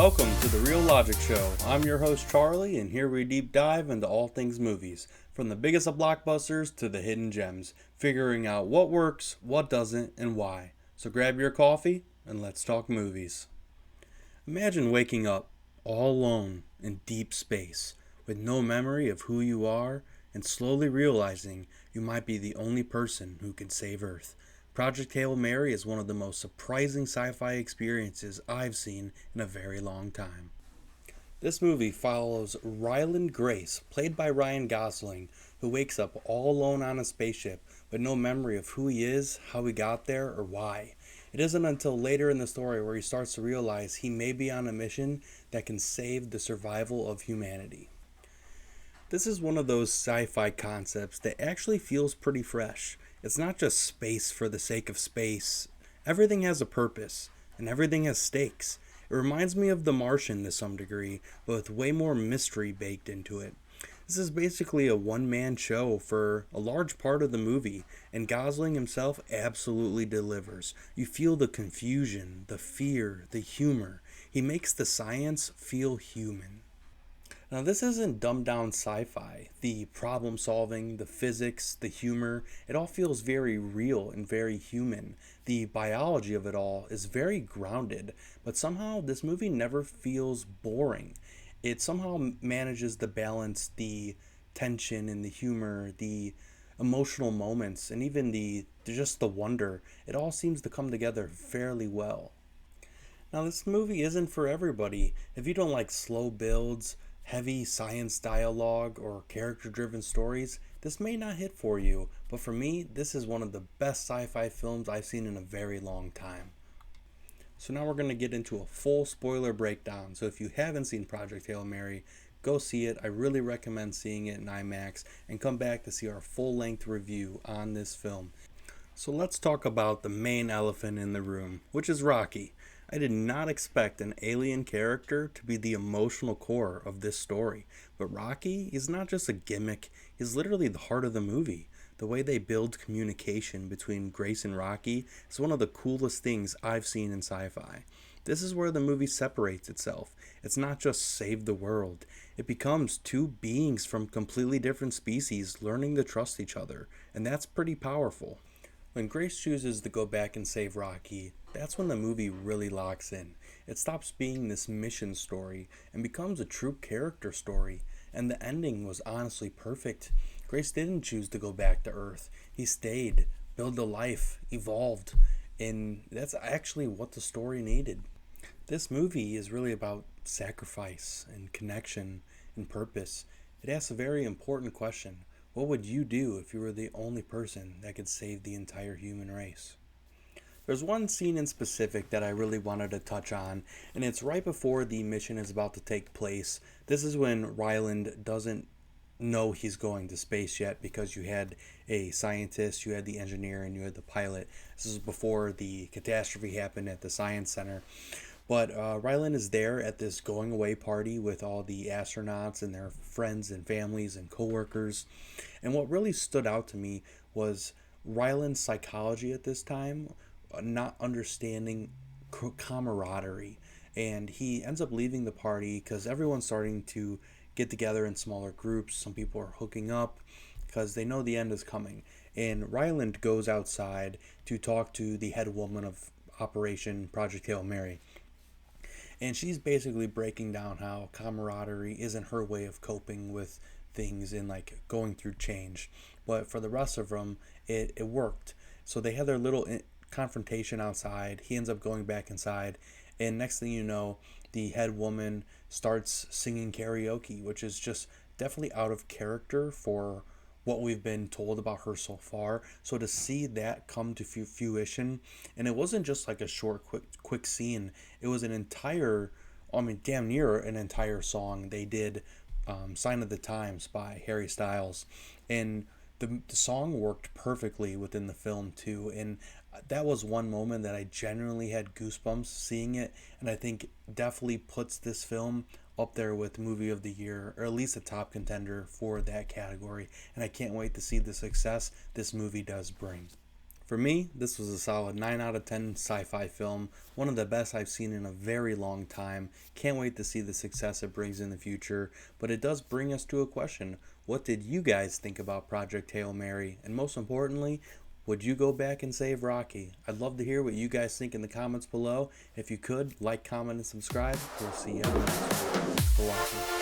Welcome to the Real Logic Show. I'm your host Charlie, and here we deep dive into all things movies, from the biggest of blockbusters to the hidden gems, figuring out what works, what doesn't, and why. So grab your coffee and let's talk movies. Imagine waking up all alone in deep space with no memory of who you are and slowly realizing you might be the only person who can save Earth. Project Hail Mary is one of the most surprising sci-fi experiences I've seen in a very long time. This movie follows Ryland Grace, played by Ryan Gosling, who wakes up all alone on a spaceship with no memory of who he is, how he got there, or why. It isn't until later in the story where he starts to realize he may be on a mission that can save the survival of humanity. This is one of those sci-fi concepts that actually feels pretty fresh. It's not just space for the sake of space. Everything has a purpose, and everything has stakes. It reminds me of The Martian to some degree, but with way more mystery baked into it. This is basically a one-man show for a large part of the movie, and Gosling himself absolutely delivers. You feel the confusion, the fear, the humor. He makes the science feel human. Now, this isn't dumbed down sci fi. The problem solving, the physics, the humor, it all feels very real and very human. The biology of it all is very grounded, but somehow this movie never feels boring. It somehow manages to balance the tension and the humor, the emotional moments, and even the just the wonder. It all seems to come together fairly well. Now, this movie isn't for everybody. If you don't like slow builds, heavy science dialogue, or character driven stories, this may not hit for you, but for me, this is one of the best sci fi films I've seen in a very long time. So, now we're going to get into a full spoiler breakdown. So, if you haven't seen Project Hail Mary, go see it. I really recommend seeing it in IMAX and come back to see our full length review on this film. So, let's talk about the main elephant in the room, which is Rocky. I did not expect an alien character to be the emotional core of this story, but Rocky is not just a gimmick, he's literally the heart of the movie. The way they build communication between Grace and Rocky is one of the coolest things I've seen in sci-fi. This is where the movie separates itself. It's not just save the world. It becomes two beings from completely different species learning to trust each other, and that's pretty powerful. When Grace chooses to go back and save Rocky, that's when the movie really locks in. It stops being this mission story and becomes a true character story, and the ending was honestly perfect. Grace didn't choose to go back to Earth. He stayed, built a life, evolved, and that's actually what the story needed. This movie is really about sacrifice and connection and purpose. It asks a very important question. What would you do if you were the only person that could save the entire human race? There's one scene in specific that I really wanted to touch on, and it's right before the mission is about to take place. This is when Ryland doesn't know he's going to space yet because you had a scientist, you had the engineer, and you had the pilot. This is before the catastrophe happened at the science center. But Ryland is there at this going away party with all the astronauts and their friends and families and coworkers. And what really stood out to me was Ryland's psychology at this time, not understanding camaraderie. And he ends up leaving the party because everyone's starting to get together in smaller groups. Some people are hooking up because they know the end is coming. And Ryland goes outside to talk to the head woman of Operation Project Hail Mary. And she's basically breaking down how camaraderie isn't her way of coping with things and like going through change. But for the rest of them, it worked. So they had their little confrontation outside. He ends up going back inside. And next thing you know, the head woman starts singing karaoke, which is just definitely out of character for what we've been told about her so far. So to see that come to fruition, and it wasn't just like a short, quick scene. It was an entire, damn near an entire song. They did "Sign of the Times" by Harry Styles, and the song worked perfectly within the film too. And that was one moment that I genuinely had goosebumps seeing it, and I think definitely puts this film up there with movie of the year, or at least a top contender for that category. And I can't wait to see the success this movie does bring. For me, this was a solid 9 out of 10 sci-fi film, one of the best I've seen in a very long time. Can't wait to see the success it brings in the future, but it does bring us to a question. What did you guys think about Project Hail Mary? And most importantly, would you go back and save Rocky? I'd love to hear what you guys think in the comments below. If you could, like, comment, and subscribe. We'll see you on the next one. Thanks for watching.